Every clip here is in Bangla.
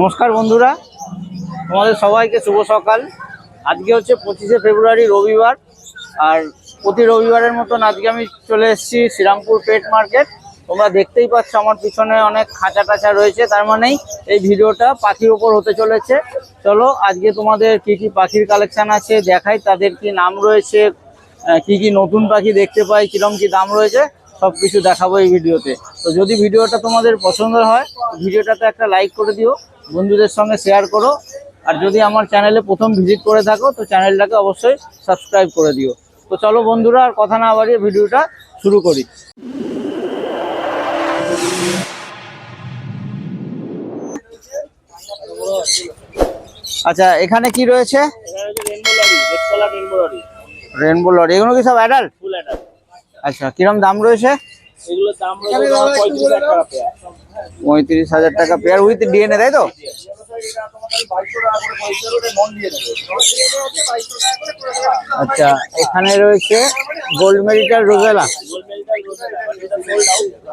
নমস্কার বন্ধুরা, তোমাদের সবাইকে শুভ সকাল। আজকে হচ্ছে 25শে ফেব্রুয়ারি রবিবার। আর প্রতি রবিবারের মতন আজকে আমি চলে এসেছি শ্রীরামপুর পেট মার্কেট। তোমরা দেখতেই পাচ্ছ আমার পিছনে অনেক খাঁচা টাচা রয়েছে, তার মানেই এই ভিডিওটা পাখির ওপর হতে চলেছে। চলো আজকে তোমাদের কি কি পাখির কালেকশন আছে দেখাই, তাদের কি নাম রয়েছে, কি কি নতুন পাখি দেখতে পাই, কিরকম কি দাম রয়েছে, সব কিছু দেখাবো এই ভিডিওতে। তো যদি ভিডিওটা তোমাদের পছন্দ হয় ভিডিওটাতে একটা লাইক করে দিও, বন্ধুদের সঙ্গে শেয়ার করো। আর যদি আমার চ্যানেলে প্রথম ভিজিট করে থাকো তো চ্যানেলটাকে অবশ্যই সাবস্ক্রাইব করে দিও। তো চলো বন্ধুরা, আর কথা না বাড়িয়ে ভিডিওটা শুরু করি। আচ্ছা, এখানে কি রয়েছে? রেনবো লরি, এগুলো কি সব অ্যাডাল্ট? আচ্ছা, কিরকম দাম রয়েছে? এগুলোর দাম রয়েছে 35,000 টাকা পেয়ার উইথ ডিএনএ, তাই তো? আচ্ছা, এখানে রয়েছে গোল্ড মেরিটাল রোজেলা।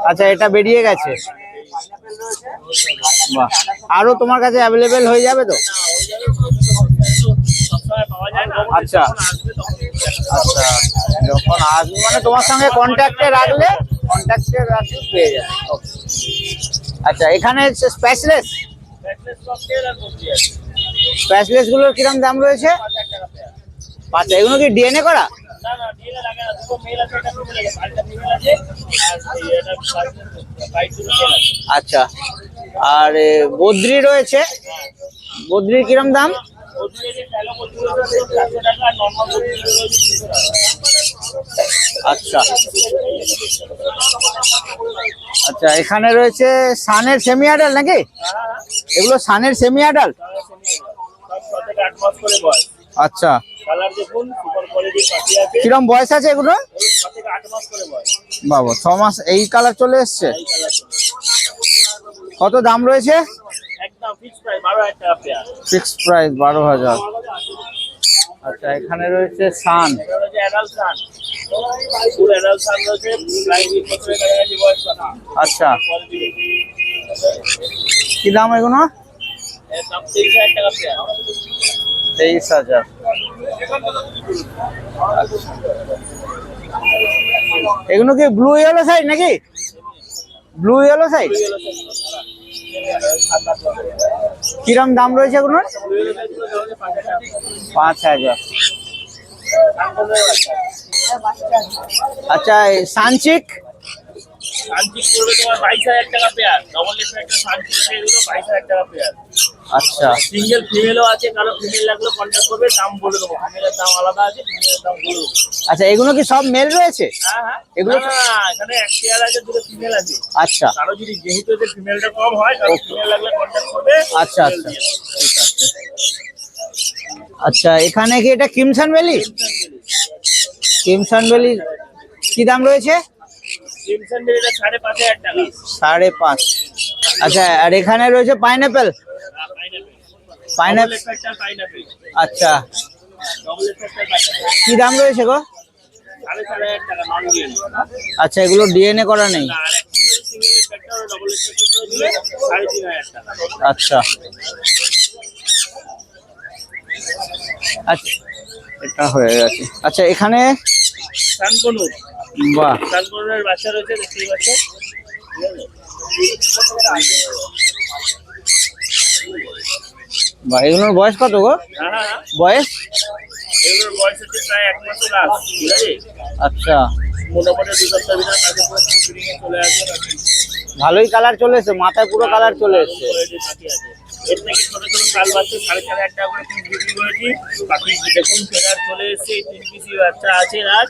আচ্ছা, এটা বেরিয়ে গেছে। বাহ, আরো তোমার কাছে অ্যাভেলেবেল হয়ে যাবে তো? আচ্ছা আচ্ছা, যখন আসবে মানে তোমার সঙ্গে কন্ট্যাক্টে রাখলে পেয়ে যাবে। আচ্ছা, এখানে স্প্যাচলেস গুলোর কিরকম দাম রয়েছে? আচ্ছা, এগুলো কি ডিএনএ করা? আচ্ছা, আর বদ্রি রয়েছে, বদ্রির কিরম দাম? আচ্ছা আচ্ছা, এখানে রয়েছে সানের সেমি আডাল নাকি? এগুলো সানের সেমি আডাল? আচ্ছা, কিরম বয়স আছে এগুলো? বাবা, 6 মাস। এই কালার চলে এসছে। কত দাম রয়েছে? Fixed price 12,000। আচ্ছা, এখানে রয়েছে সান। আচ্ছা, কি দাম এগুলো? 23,000। এগুলো কি ব্লু ইয়েলো সাইড নাকি? Blue yellow side. কিরম দাম রয়েছে এগুলো? 5,000। আচ্ছা, সানচিক? আচ্ছা, সিঙ্গেল ফিমেলও আছে, কারো ফিমেল লাগলে কন্ট্যাক্ট করবে, দাম বলে দেবো। ফিমেলের দাম আলাদা আছে, ফিমেলের দাম বলে দেবো। আচ্ছা, এগুলো কি সব মেল রয়েছে? হ্যাঁ, এগুলো এখানে এক পেয়ার আছে, দুটো ফিমেল আছে। আচ্ছা, কারো যদি যেহেতু এদের ফিমেলটা কম হয়, কারো ফিমেল লাগলে কন্ট্যাক্ট করবে। আচ্ছা আচ্ছা, ঠিক আছে। আচ্ছা, এখানে কি এটা ক্রিমসন ভ্যালি? ক্রিমসন ভ্যালি কি দাম রয়েছে? ক্রিমসন ভ্যালিটা 5,500 টাকা। 5.5। আচ্ছা, আর এখানে রয়েছে পাইনাপেল। পাইনাপেল। আচ্ছা, কি দাম রয়েছে গো? 4,500 টাকা নন ডিএনএ। আচ্ছা, এগুলো ডিএনএ করা নেই। আচ্ছা আচ্ছা, এটা হয়ে গেছে। আচ্ছা, এখানে সানকনুর। বাহ, সানকনুরের বাচ্চা রয়েছে, দেখতেই পাচ্ছেন। বাহ, এগুলোর বয়স কত গো? বয়স? এগুলোর বয়স হচ্ছে প্রায় 1 মাস প্লাস। ঠিক আছে। আচ্ছা, মোটামুটি 2 সপ্তাহের ভিতরে কাছে পুরো ফিটিংয়ে চলে আসবে। ভালোই কালার চলে এসছে, মাথায় পুরো কালার চলে এসছে। এর থেকে ছোট ছোট কাল বাচ্চা 4,500 টাকা করে পিস বিক্রি করেছি। বাকি দেখুন ফেরার চলে এসছে, 3 পিসি বাচ্চা আছে আর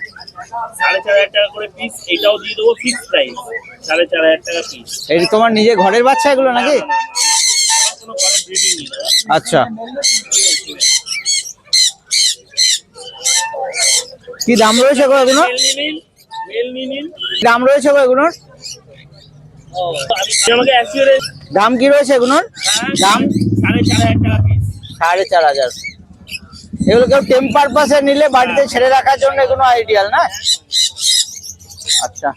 4,500 টাকা করে পিস। এটাও দিয়ে দেবো ফিক্সড প্রাইস, 4,500 টাকা পিস। এই তোমার নিজের ঘরের বাচ্চা এগুলো নাকি? কোনো ঘরে ব্রিডিং নেই। আচ্ছা, কি দাম রয়েছে গো এগুলো? মেল নিন। দাম রয়েছে গো এগুলোর? আমাকে অ্যাসিওরেন্স দাম কি রয়েছে এগুলোর? দাম 4,500 টাকা পিস। 4,500। এগুলো কেউ টেম পারপাসে নিলে বাড়িতে ছেড়ে রাখার জন্য এগুলো আইডিয়াল না? আচ্ছা,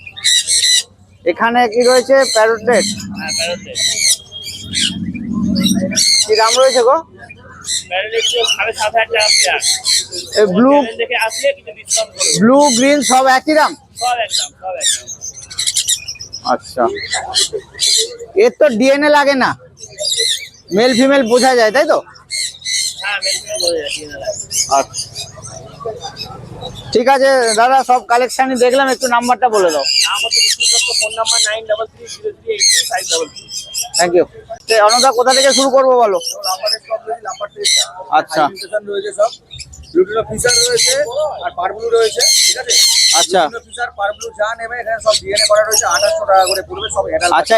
এখানে কি রয়েছে? Parrot red. হ্যাঁ, প্যারট রেড। কি দাম রয়েছে গো? প্যারেন্ট একটু 7,500 টাকা পেয়ার। এই ব্লু প্যারেন্ট দেখে আসলে কিছু ডিসকাউন্ট করবো। ব্লু গ্রিন সব একই দাম? সব একদম, সব একদম। আচ্ছা, এর তো ডিএনএ লাগে না, মেল ফিমেল বোঝা যায় তাই তো? হ্যাঁ, মেলফিমেল বলে যাচ্ছি না। আচ্ছা, ঠিক আছে দাদা, সব কালেকশনই দেখলাম, একটু নাম্বারটা বলে দাও। নাম হচ্ছে Bishnu Dutta, phone number 9333038353। Thank you. অনদা কোথা থেকে শুরু করবো বলো? লাম্বারের সব রয়েছে, লাম্বার থেকে আচ্ছা রয়েছে সব। লুটিনো ফিশার রয়েছে আর পারব্লু রয়েছে, ঠিক আছে? আচ্ছা লুটিনো ফিশার পারব্লু যা নেবে এখানে সব ডিএনএ করা রয়েছে, 2800 টাকা করে পড়বে সব অ্যাডাল্ট। আচ্ছা,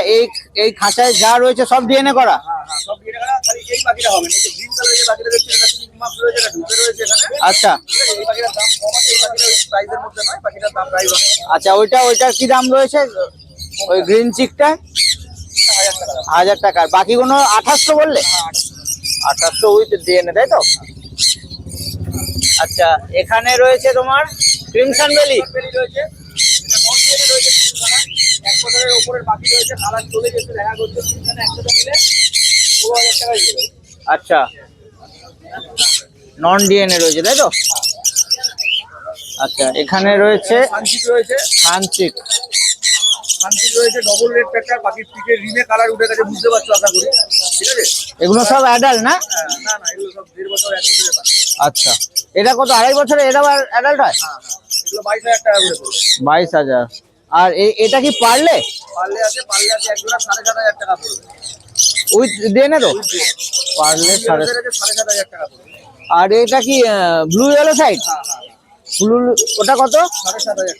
এই খাঁচায় যা রয়েছে সব ডিএনএ করা? হ্যাঁ হ্যাঁ, সব ডিএনএ করা। খালি এই পাখিটা হবে না, এই যে গ্রিন কালারের যে পাখিটা দেখছেন এটা পিঙ্ক মার্কস রয়েছে, এটা ঢুকে রয়েছে এখানে, আচ্ছা ঠিক আছে? এই পাখিটার দাম কম আছে, এই পাখিটা ওই প্রাইসের মধ্যে নয়, পাখিটার দাম প্রাইস হবে আচ্ছা, ওইটার কি দাম রয়েছে? ওই গ্রিন চিকটা 1000 টাকা। 1000 টাকার, বাকিগুলো 2800 বললে? 2800 উইথ ডিএনএ তাই তো? আচ্ছা, এখানে রয়েছে তোমার ক্রিমসন বেলি। বেলি রয়েছে, এটা কম ডিএনএ রয়েছে, 1 বছরের উপরের পাখি রয়েছে, কালার চলে গেছে, দেখা করছে, এখানে 100 টাকা নিলে 16000 টাকায় দেবে। আচ্ছা, নন ডিএনএ রয়েছে তাই তো? আচ্ছা, এখানে রয়েছে সানচিক রয়েছে, সানচিক। সানচিক রয়েছে, ডবল রেড ফ্যাক্টর, পাখির পিকের রিমে কালার উঠে গেছে, বুঝতে পারছো আশা করি, ঠিক আছে? এগুলো সব অ্যাডাল্ট না? হ্যাঁ, না না, এগুলো সব 1.5 বছর 1 বছরের পাখি। আচ্ছা, এটা কত? 2.5 বছরে এটা আবার অ্যাডাল্ট হয়? হ্যাঁ হ্যাঁ, এগুলো 22,000 টাকা করে পড়বে। 22,000। আর এটা কি পারলে? পারলে আছে এক জোড়া 7,500 টাকা পড়বে। উইথ ডিএনএ তো? পারলে 7,500। 7,500 টাকা পড়বে। আর এটা কি ব্লু ইয়েলো সাইড? হ্যাঁ হ্যাঁ, ব্লু, ওটা কত? 7,500 টাকা পড়বে।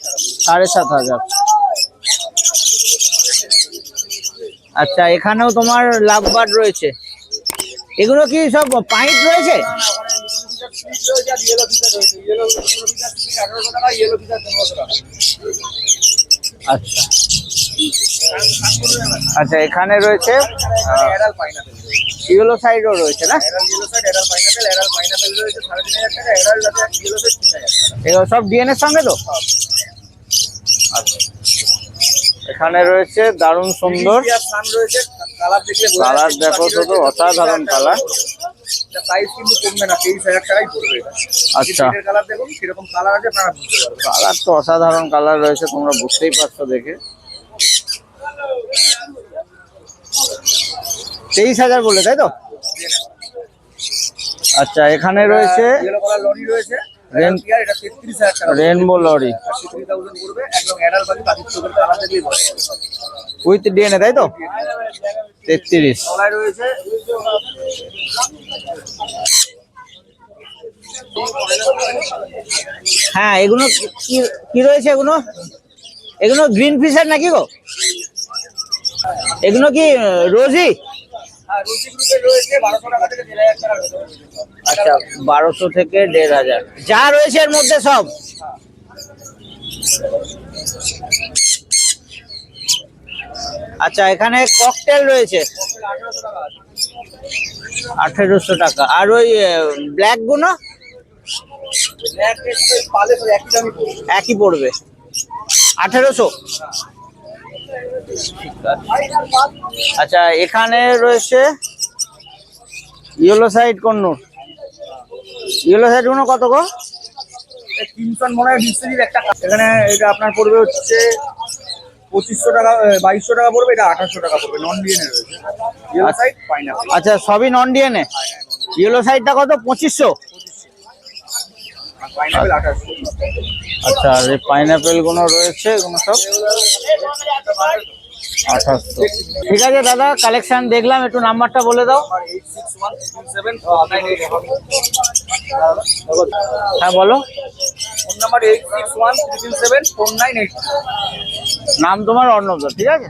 7,500। আচ্ছা, এখানেও তোমার লাভবার্ড রয়েছে। এগুলো কি সব পাইট রয়েছে? না না, ওখানে লিটল ফিশার স্পিড রয়েছে আর ইয়েলো ফিশার রয়েছে। ইয়েলো ফিশার স্পিড 1800 টাকা, ইয়েলো ফিশার 1500 টাকা। আচ্ছা আচ্ছা, এখানে রয়েছে অ্যাডাল পাইনাপেল রয়েছে। ইয়েলো সাইডও রয়েছে না? Adult yellow side, adult pineapple রয়েছে 3,500 টাকা, অ্যাডাল আছে ইয়েলো সাইড 3,000 টাকা। এগুলো সব ডিএনএ এর সঙ্গে তো? আচ্ছা, এখানে রয়েছে দারুণ সুন্দর সান রয়েছে, কালার দেখলে বোঝা কালার, যাচ্ছে দেখো পাখি শুধু রয়েছে, অসাধারণ 23,000 কালার। এটা প্রাইস কিন্তু কমবে না, 23,000 টাকাই পড়বে এটা। আচ্ছা। এর কালার দেখুন কিরকম কালার আছে, আপনারা বুঝতে পারবেন। কালার তো অসাধারণ কালার রয়েছে, তোমরা বুঝতেই পারছো দেখে। 23,000 বলে তাই তো? আচ্ছা, এখানে রয়েছে ইয়েলো কালার লরি রয়েছে, রেন- এটা 33,000 টাকা। রেনবো লরি 3,000 পড়বে, একদম অ্যাডাল পাখি, পাখির চোখের কালার দেখলেই বোঝা যাবে। উইথ ডিএনএ তাই তো? 33। তলায় রয়েছে হ্যাঁ, এগুলো কি রয়েছে? এগুলো গ্রিন ফিশার নাকি গো? এগুলো কি রোজি? আর রুচি গ্রুপের রয়েছে 1,200 টাকা থেকে 1,500 টাকা রয়েছে। আচ্ছা, 1200 থেকে 1,500 যা রয়েছে এর মধ্যে সব। আচ্ছা, এখানে ককটেল রয়েছে 1,800 টাকা আছে। 1800 টাকা। আর ওই ব্ল্যাক গুলো ব্ল্যাক টেস্ট পালে তো একই দামই পড়বে। একই পড়বে, 1800। আচ্ছা, এখানে রয়েছে yellow side Kannur. Yellow side গুলো কত গো? কিমসন মনে হয় ডিস্ট্রিক্টের একটা, এখানে এটা আপনার পড়বে হচ্ছে 2,500 টাকা, 2,200 টাকা পড়বে, এটা 800 টাকা পড়বে, নন ডিএনএ রয়েছে। Yellow side pineapple. আচ্ছা, সবই নন ডিএনএ। ইয়েলো সাইডটা কত? 2500। পাইনাপেল 800। আচ্ছা, আর এই পাইনাপেল গুলো রয়েছে, এগুলো সব 2800। ঠিক আছে দাদা, কালেকশন দেখলাম, একটু নাম্বারটা বলে দাও। 86137498। হ্যাঁ বলো। Phone number 86137498। নাম তোমার অর্ণব, ঠিক আছে।